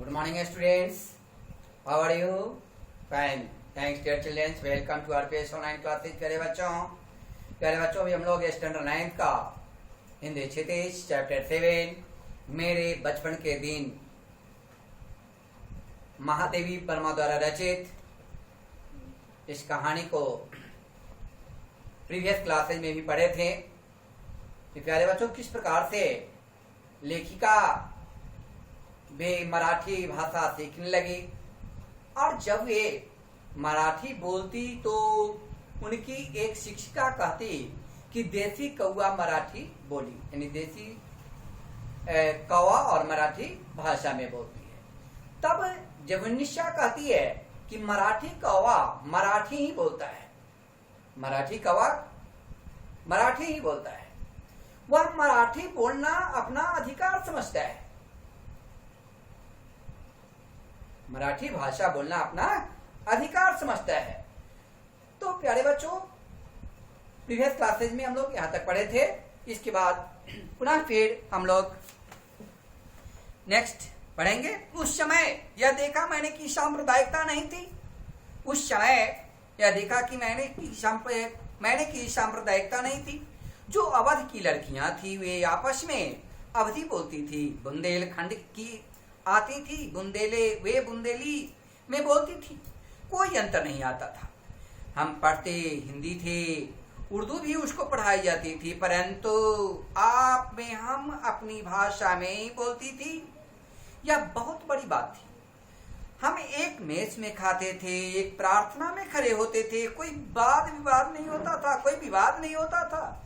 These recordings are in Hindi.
Good morning, students. How are you? Fine. Thanks, dear children. Welcome to our PES online classes. प्यारे बच्चों अभी हम लोग स्टैंडर्ड 9 का हिंदी क्षितिज चैप्टर 7 मेरे बचपन के दिन महादेवी वर्मा द्वारा रचित इस कहानी को प्रीवियस क्लासेज में भी पढ़े थे। प्यारे बच्चों, किस प्रकार से लेखिका वे मराठी भाषा सीखने लगी और जब वे मराठी बोलती तो उनकी एक शिक्षिका कहती कि देसी कौवा मराठी बोली, यानी देसी कौवा और मराठी भाषा में बोलती है। तब जवनिशा कहती है कि मराठी कौवा मराठी ही बोलता है, मराठी कौवा मराठी ही बोलता है, वह मराठी बोलना अपना अधिकार समझता है, मराठी भाषा बोलना अपना अधिकार समझता है। तो प्यारे बच्चों, प्रीवियस क्लासेज में हम लोग यहां तक पढ़े थे। इसके बाद पुनः फिर हम लोग नेक्स्ट पढ़ेंगे। उस समय यह देखा मैंने कि सांप्रदायिकता नहीं थी, उस समय यह देखा कि मैंने की सांप्रदायिकता नहीं थी। जो अवध की लड़कियां थी वे आपस में अवधी बोलती थी, बुंदेलखंड की आती थी, वे बुंदेली में बोलती थी, कोई अंतर नहीं आता था। हम पढ़ते हिंदी थे, उर्दू भी उसको पढ़ाई जाती थी, परंतु आप में हम अपनी भाषा में ही बोलती थी। यह बहुत बड़ी बात थी। हम एक मेज में खाते थे, एक प्रार्थना में खड़े होते थे, कोई वाद विवाद नहीं होता था, कोई विवाद नहीं होता था,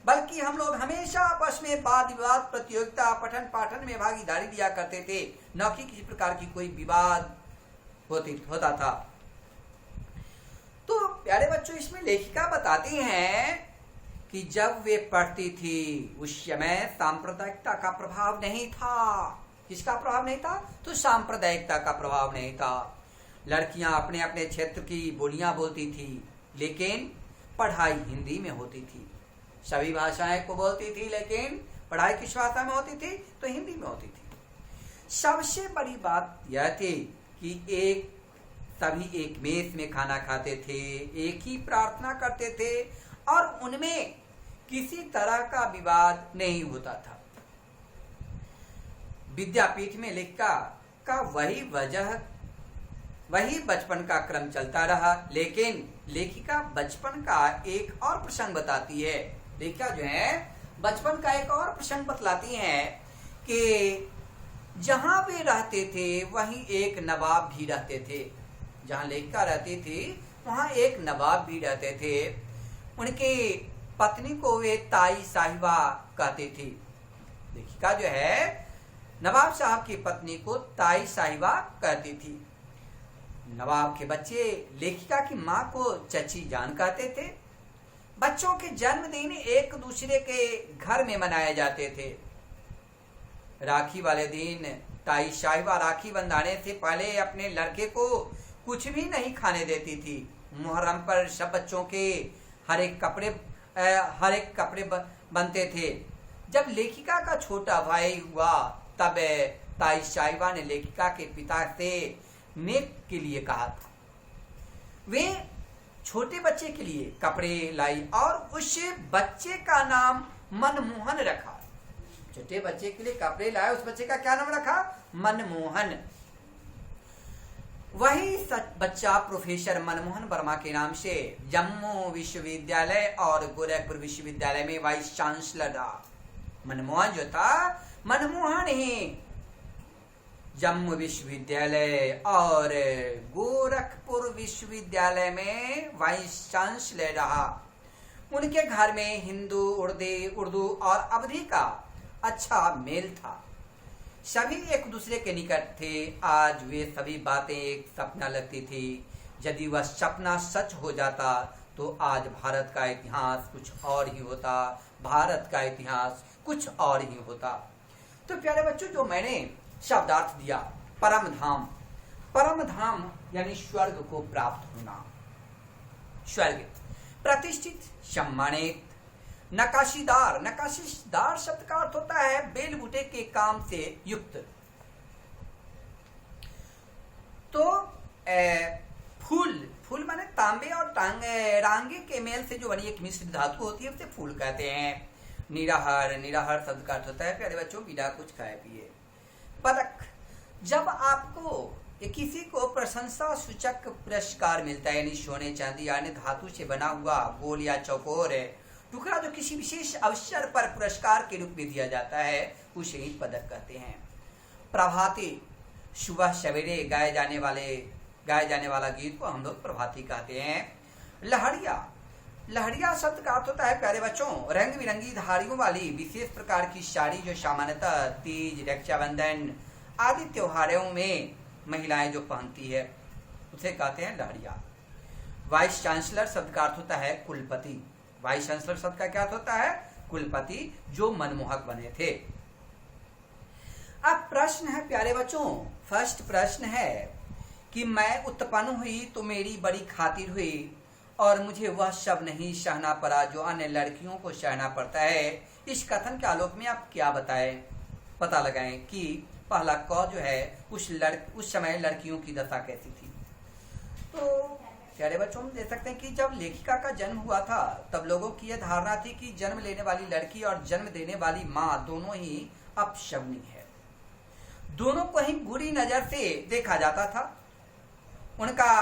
बल्कि हम लोग हमेशा आपस में वाद विवाद, प्रतियोगिता, पठन पाठन में भागीदारी लिया करते थे, न कि किसी प्रकार की कोई विवाद होता था। तो प्यारे बच्चों, इसमें लेखिका बताती हैं कि जब वे पढ़ती थी उस समय सांप्रदायिकता का प्रभाव नहीं था। किसका प्रभाव नहीं था? तो सांप्रदायिकता का प्रभाव नहीं था। लड़कियां अपने अपने क्षेत्र की बोलियां बोलती थी, लेकिन पढ़ाई हिंदी में होती थी। सभी भाषाएं को बोलती थी, लेकिन पढ़ाई किस भाषा में होती थी? तो हिंदी में होती थी। सबसे बड़ी बात यह थी कि सभी एक मेज में खाना खाते थे, एक ही प्रार्थना करते थे और उनमें किसी तरह का विवाद नहीं होता था। विद्यापीठ में लेखिका का वही बचपन का क्रम चलता रहा, लेकिन लेखिका बचपन का एक और प्रसंग बताती है। लेखिका जो है बचपन का एक और प्रसंग बतलाती है कि जहां वे रहते थे वहीं एक नवाब भी रहते थे। जहां लेखिका रहती थी वहां एक नवाब भी रहते थे। उनकी पत्नी को वे ताई साहिबा कहते थे। लेखिका जो है नवाब साहब की पत्नी को ताई साहिबा कहती थी। नवाब के बच्चे लेखिका की माँ को चची जान कहते थे। बच्चों के जन्मदिन एक दूसरे के घर में मनाए जाते थे। राखी वाले दिन ताई साहिबा राखी बंधाने से पहले अपने लड़के को कुछ भी नहीं खाने देती थी। मुहर्रम पर सब बच्चों के हर एक कपड़े बनते थे। जब लेखिका का छोटा भाई हुआ तब ताई साहिबा ने लेखिका के पिता से नेक के लिए कहा था। वे छोटे बच्चे के लिए कपड़े लाई और उस बच्चे का नाम मनमोहन रखा। छोटे बच्चे के लिए कपड़े लाए, उस बच्चे का क्या नाम रखा? मनमोहन। वही बच्चा प्रोफेसर मनमोहन वर्मा के नाम से जम्मू विश्वविद्यालय और गोरखपुर विश्वविद्यालय में वाइस चांसलर रहा। मनमोहन जो था, मनमोहन ही जम्मू विश्वविद्यालय और गोरखपुर विश्वविद्यालय में वाइस चांसलर रहा। उनके घर में हिंदू, उर्दू और अवधी का अच्छा मेल था। सभी एक दूसरे के निकट थे। आज वे सभी बातें एक सपना लगती थी। यदि वह सपना सच हो जाता तो आज भारत का इतिहास कुछ और ही होता, भारत का इतिहास कुछ और ही होता। तो प्यारे बच्चों, जो मैंने शब्दार्थ दिया परम धाम, परम धाम यानी स्वर्ग को प्राप्त होना। स्वर्ग प्रतिष्ठित, सम्मानित, नकाशीदार। नकाशीदार शब्द का अर्थ होता है बेल बूटे के काम से युक्त। तो फूल, फूल माने तांबे और रांगे के मेल से जो बनी एक मिश्र धातु होती है उसे फूल कहते हैं। निराहार, निराहार शब्द का अर्थ होता है प्यारे बच्चों बिना कुछ खाए पिए। पदक, जब आपको किसी को प्रशंसा सूचक पुरस्कार मिलता है, यानी सोने चांदी यानी धातु से बना हुआ गोल या चौकोर टुकड़ा जो किसी विशेष अवसर पर पुरस्कार के रूप में दिया जाता है, उसे ही पदक कहते हैं। प्रभाती, सुबह सवेरे गाए जाने वाला गीत को हम लोग प्रभाती कहते हैं। लहरिया, लहरिया शब्द का अर्थ होता है प्यारे बच्चों रंग बिरंगी धारियों वाली विशेष प्रकार की साड़ी जो सामान्यतः तीज, रक्षाबंधन आदि त्योहारों में महिलाएं जो पहनती है उसे कहते हैं लहरिया। वाइस चांसलर शब्द का अर्थ होता है कुलपति। वाइस चांसलर शब्द का क्या अर्थ होता है? कुलपति, जो मनमोहक बने थे। अब प्रश्न है प्यारे बच्चों, फर्स्ट प्रश्न है कि मैं उत्पन्न हुई तो मेरी बड़ी खातिर हुई और मुझे वह सब नहीं सहना पड़ा जो अन्य लड़कियों को सहना पड़ता है। इस कथन के आलोक में आप क्या पता लगाएं कि पहला क जो है उस समय लड़कियों की दशा कैसी थी। तो प्यारे बच्चों हम देख सकते हैं कि जब लेखिका का जन्म हुआ था तब लोगों की यह धारणा थी कि जन्म लेने वाली लड़की और जन्म देने वाली माँ दोनों ही अपशगुनी है, दोनों को ही बुरी नजर से देखा जाता था, उनका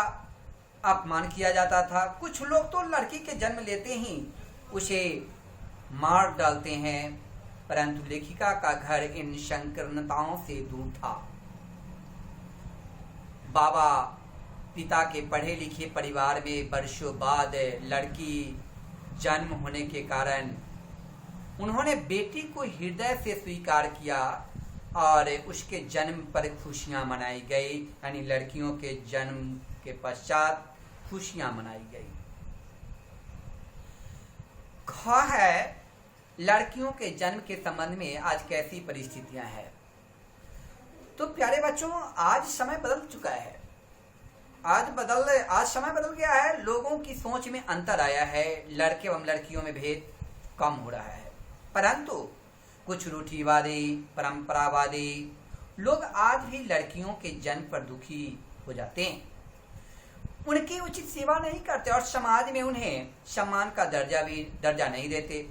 अपमान किया जाता था। कुछ लोग तो लड़की के जन्म लेते ही उसे मार डालते हैं, परंतु लेखिका का घर इन संकीर्णताओं से दूर था। बाबा पिता के पढ़े लिखे परिवार में वर्षों बाद लड़की जन्म होने के कारण उन्होंने बेटी को हृदय से स्वीकार किया और उसके जन्म पर खुशियां मनाई गई, यानी लड़कियों के जन्म के पश्चात खुशियां मनाई गई। ख है लड़कियों के जन्म के संबंध में आज कैसी परिस्थितियां हैं। तो प्यारे बच्चों आज समय बदल चुका है, आज समय बदल गया है, लोगों की सोच में अंतर आया है, लड़के एवं लड़कियों में भेद कम हो रहा है। परंतु कुछ रूढ़िवादी परंपरावादी लोग आज भी लड़कियों के जन्म पर दुखी हो जाते हैं, उनकी उचित सेवा नहीं करते और समाज में उन्हें सम्मान का दर्जा नहीं देते।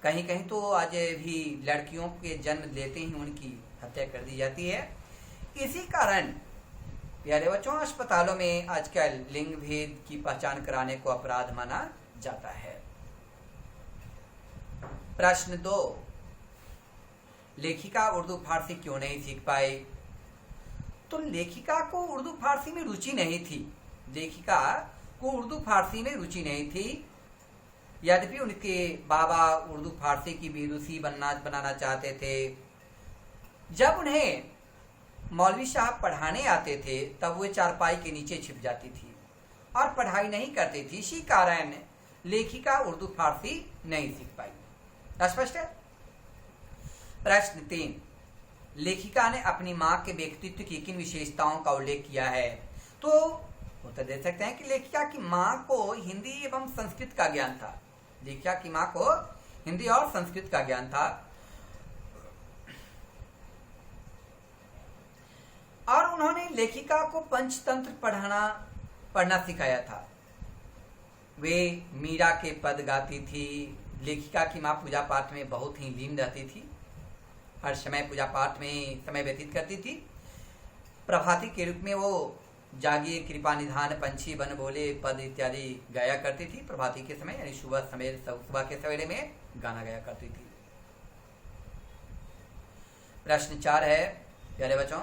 कहीं कहीं तो आज भी लड़कियों के जन्म लेते ही उनकी हत्या कर दी जाती है। इसी कारण प्यारे बच्चों अस्पतालों में आजकल लिंग भेद की पहचान कराने को अपराध माना जाता है। प्रश्न 2, लेखिका उर्दू फारसी क्यों नहीं सीख पाई। तो लेखिका को उर्दू फारसी में रुचि नहीं थी, लेखिका को उर्दू फारसी में रुचि नहीं थी, यद्यपि उनके बाबा उर्दू फारसी की विदुषी बनाना चाहते थे। जब उन्हें मौलवी साहब पढ़ाने आते थे तब वे चारपाई के नीचे छिप जाती थी और पढ़ाई नहीं करती थी, इसी कारण लेखिका उर्दू फारसी नहीं सीख पाई। स्पष्ट है। प्रश्न 3, लेखिका ने अपनी माँ के व्यक्तित्व की किन विशेषताओं का उल्लेख किया है। तो उत्तर दे सकते हैं कि लेखिका की माँ को हिंदी एवं संस्कृत का ज्ञान था, लेखिका की माँ को हिंदी और संस्कृत का ज्ञान था और उन्होंने लेखिका को पंचतंत्र पढ़ना सिखाया था। वे मीरा के पद गाती थी। लेखिका की माँ पूजा पाठ में बहुत ही लीन रहती थी, हर समय पूजा पाठ में समय व्यतीत करती थी। प्रभाती के रूप में वो जागिए कृपा निधान पंछी बन बोले पद इत्यादि गाया करती थी प्रभाती के समय, यानी सुबह के सवेरे में गाना गाया करती थी। प्रश्न 4 है प्यारे बच्चों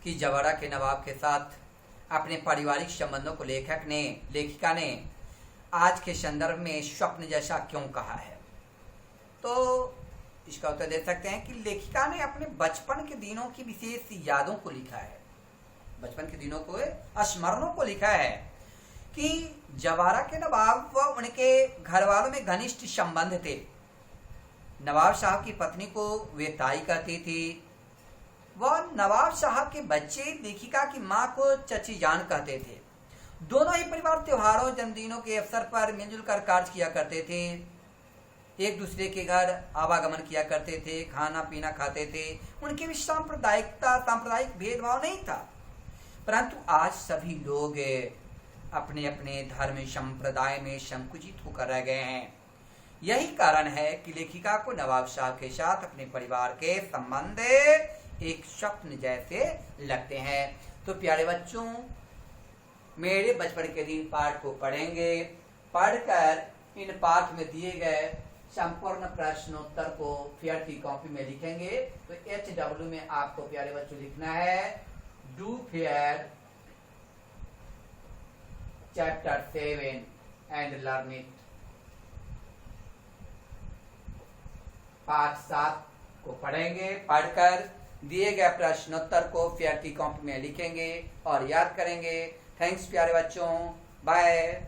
कि जवाड़ा के नवाब के साथ अपने पारिवारिक संबंधों को लेखिका ने आज के संदर्भ में स्वप्न जैसा क्यों कहा है। तो इसका उत्तर दे सकते हैं कि लेखिका ने अपने बचपन के दिनों की विशेष यादों को लिखा है, बचपन के दिनों को स्मरणों को लिखा है कि जवाड़ा के नवाब व उनके घर वालों में घनिष्ठ संबंध थे। नवाब साहब की पत्नी को वे ताई कहती थी, वह नवाब साहब के बच्चे लेखिका की माँ को चची जान कहते थे। दोनों ही परिवार त्योहारों जन्मदिनों के अवसर पर मिलजुल कर कार्य किया करते थे, एक दूसरे के घर आवागमन किया करते थे, खाना पीना खाते थे। उनके भी सांप्रदायिक भेदभाव नहीं था। परंतु आज सभी लोग अपने अपने धर्म संप्रदाय में संकुचित होकर रह गए हैं। यही कारण है कि लेखिका को नवाब साहब के साथ अपने परिवार के संबंध एक स्वप्न जैसे लगते हैं। तो प्यारे बच्चों, मेरे बचपन के दिन पाठ को पढ़ेंगे, पढ़कर इन पाठ में दिए गए संपूर्ण प्रश्नोत्तर को फेयर की कॉपी में लिखेंगे। तो HW में आपको प्यारे बच्चों लिखना है do fair chapter 7 and learn it. पाठ 7 को पढ़ेंगे, पढ़कर दिए गए प्रश्नोत्तर को फेयर की कॉपी में लिखेंगे और याद करेंगे। थैंक्स प्यारे बच्चों, बाय।